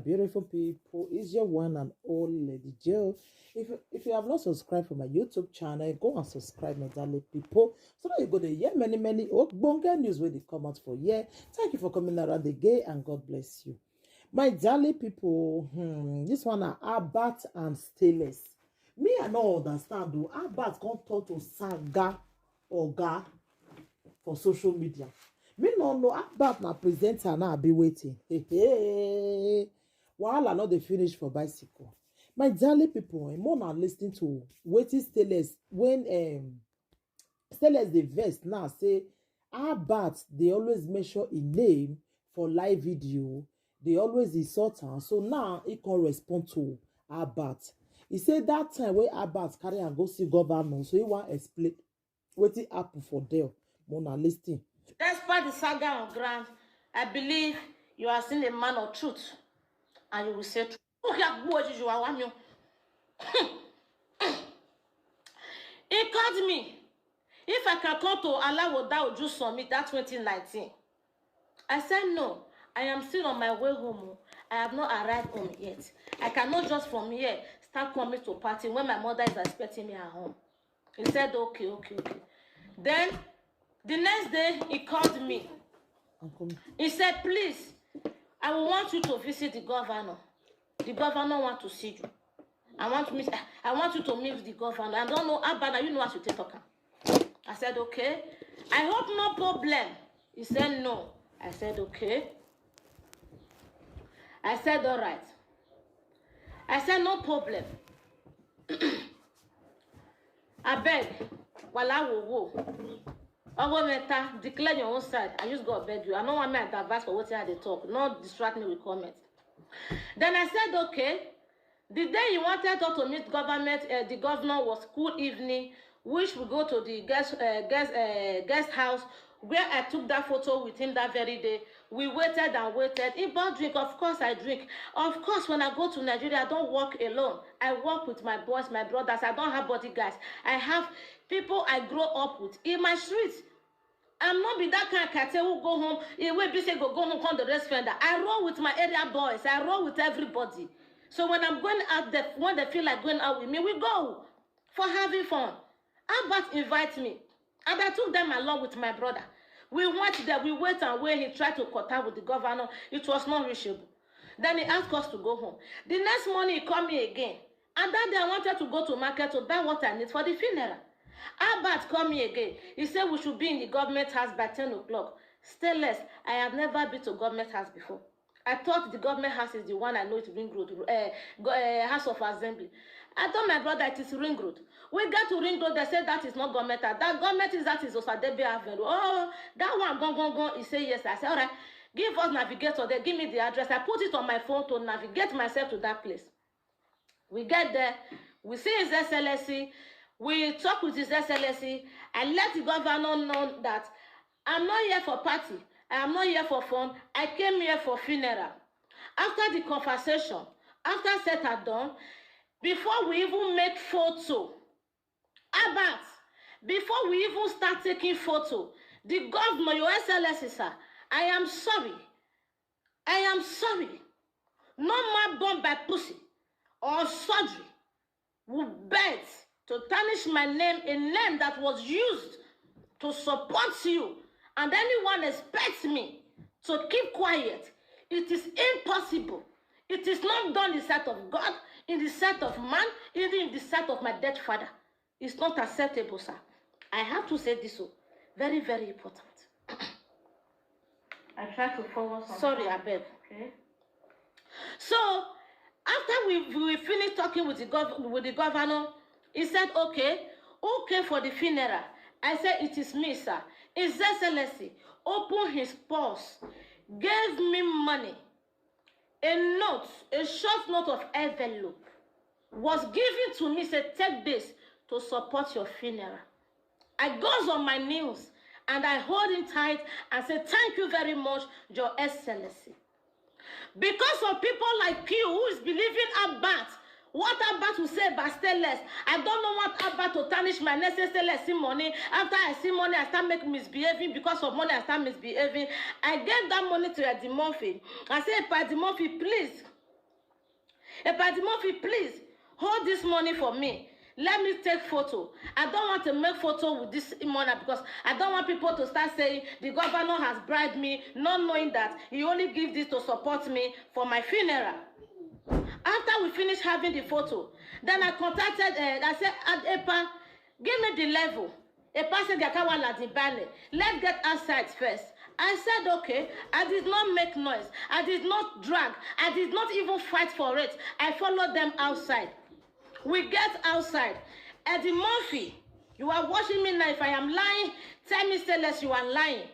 beautiful people. It's your one and only Lady Jill. If you have not subscribed for my YouTube channel, go and subscribe, my darling people. So that you go to hear many bonga news where they come out for here. Thank you for coming around again and God bless you. My darling people, this one are Abat and Stainless. Me, I don't understand though. Abat can't talk to Saga or Ga for social media. Me no know about my presenter now I be waiting. While I know they finish for bicycle. My darling people, more now listening to waiting Stainless when Stainless the vest now say about they always measure a name for live video. They always insult her. So now he can respond to Abat. He said that time when Abat carry and go see governor, so he want explain wetin happen for there. Mona listening. Despite the saga on ground, I believe you are still a man of truth, and you will say truth. He called me. If I can come to Alawoda Oju Summit that 2019, I said no. I am still on my way home. I have not arrived home yet. I cannot just from here start coming to party when my mother is expecting me at home. He said okay. Then the next day he called me. He said, please, I will want you to visit the governor. The governor wants to see you. I want you to meet the governor. I don't know how bad you know what you take talking. I said, okay. I hope no problem. He said, no. I said, okay. I said, all right. I said, no problem. I beg. While I will go. Meta, declare your own side. I just go beg you. I don't want me to advise for what they talk. Not distract me with comments. Then I said, okay. The day you wanted us to meet government, the governor was cool evening, which we go to the guest house where I took that photo with him that very day. We waited and waited. He bought drink. Of course I drink. Of course when I go to Nigeria, I don't walk alone. I walk with my boys, my brothers. I don't have bodyguards. I have people I grow up with in my streets. I'm not be that kind of cat who go home. He will be say go home, come the rest fender. I roll with my area boys. I roll with everybody. So when I'm going out there, when they feel like going out with me, we go for having fun. Albert invite me, and I took them along with my brother. We went there, we wait and wait. He tried to cut out with the governor. It was not reachable. Then he asked us to go home. The next morning he called me again. And that day I wanted to go to market to buy what I need for the funeral. Albert called me again. He said we should be in the government house by 10 o'clock. Stainless, I have never been to government house before. I thought the government house is the one I know it Ring Road, House of Assembly. I told my brother it is Ring Road. We got to Ring Road, they said that is not government. That government is Osadebe Avenue. Oh, that one, gone. He said yes. I said, all right, give us navigator there, give me the address. I put it on my phone to navigate myself to that place. We get there, we see his SLSC, we talk with his SLSC. I let the governor know that I'm not here for party. I am not here for fun. I came here for funeral. After the conversation, after set are done, before we even make photo, Albert, before we even start taking photo, the governor, your SLSC, sir, I am sorry. I am sorry. No man born by pussy or surgery will bet to tarnish my name, a name that was used to support you, and anyone expects me to keep quiet. It is impossible. It is not done in the sight of God, in the sight of man, even in the sight of my dead father. It's not acceptable, sir. I have to say this, so very, very important. I try to forward some. Sorry, I beg. Okay. So after we finished talking with the governor, he said, okay for the funeral. I said, it is me, sir. His Excellency opened his purse, gave me money, a short note of envelope was given to me, said, take this to support your funeral. I goes on my knees and I hold him tight and say, thank you very much, Your Excellency. Because of people like you who is believing about what Albert will say about Stainless, I don't know what Albert to tarnish my necessary see money. After I see money, I start making misbehaving. Because of money, I start misbehaving. I gave that money to Eddie Murphy. I said, Eddie Murphy, please, Eddie Murphy, please hold this money for me. Let me take photo. I don't want to make photo with this money because I don't want people to start saying the governor has bribed me, not knowing that he only gives this to support me for my funeral. After we finished having the photo, then I contacted, I said, Epa, give me the level. Epa said, let's get outside first. I said, okay. I did not make noise. I did not drag. I did not even fight for it. I followed them outside. We get outside. Eddie Murphy, you are watching me now. If I am lying, tell me, Stainless, you are lying.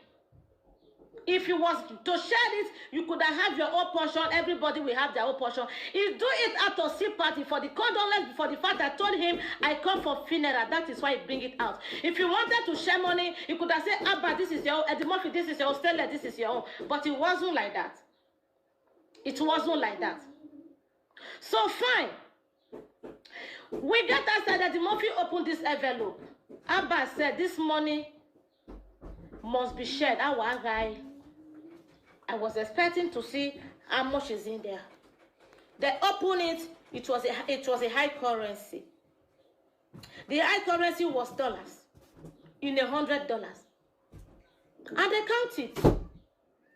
If you was to share it, you could have your own portion. Everybody will have their own portion. He do it out of sympathy for the condolence, for the fact that I told him I come for funeral. That is why he bring it out. If you wanted to share money, you could have said, Abba, this is your own. Eddie Murphy, this is your own. Stella, this is your own. But it wasn't like that. It wasn't like that. So fine. We get outside. Eddie Murphy opened this envelope. Abba said, this money must be shared. Our guy. I was expecting to see how much is in there. They opened it. It was a high currency. The high currency was dollars in $100, and they count it.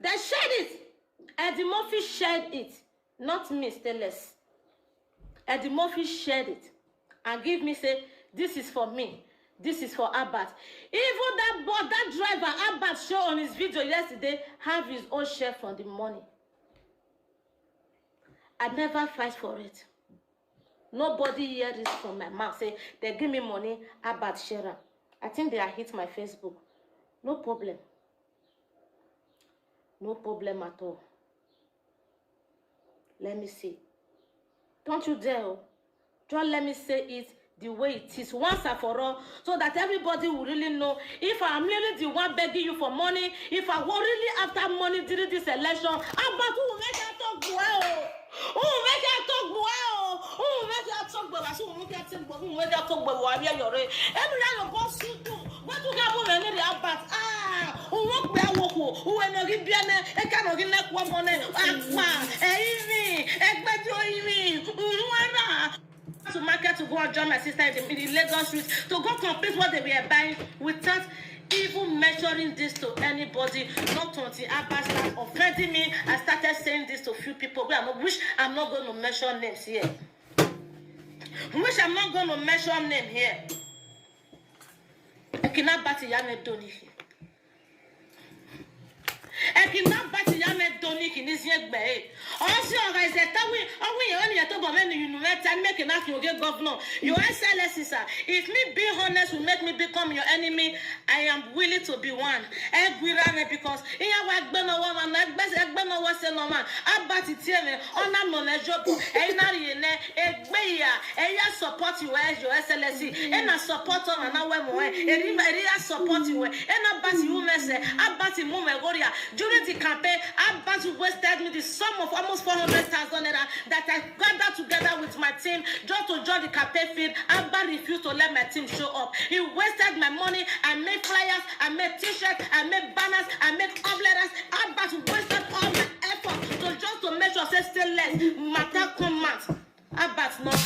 They shared it. Eddie Murphy shared it, not me, Stainless. Eddie Murphy shared it and give me say, this is for me. This is for Abbott. Even that driver Abbott show on his video yesterday have his own share from the money. I never fight for it. Nobody hear this from my mouth. Say they give me money, Abbott share. I think they are hit my Facebook. No problem. No problem at all. Let me see. Don't you dare. Just let me say it the way it is once and for all, so that everybody will really know if I'm really the one begging you for money, if I were really after money during this election, Abba who will make it talk well, who will make it talk well, who will make it talk well, who will make it talk well, who will make it talk well, every year your boss should do. What do you have when the Abba? Who won't be a woko, who will not give bien, a kind of neck one money, to market to go and join my sister in the Lagos streets to go complete what they were buying without even mentioning this to anybody. Not until Abba started offending me, I started saying this to a few people. Which I'm not going to mention names here. Which I'm not going to mention name here. I cannot battle Yame Doni. I cannot battle Yame Doni in this year. Also, I said, make an act, you get governor. Your SLS is if me being honest will make me become your enemy, I am willing to be one. Because in your woman, I was a woman. I bet it's here on a knowledgeable, and I support you as your SLS, and I support on another way, and I support you, and I bet you, I bet you, during the campaign, I bet you wasted me the sum of almost 400,000 that I gathered together with my team just to join the campaign field. Abba refused to let my team show up. He wasted my money. I made flyers, I made t-shirts, I made banners, I made letters. Abba wasted all my effort to just to make sure say Stainless matter come out. Abba's not me.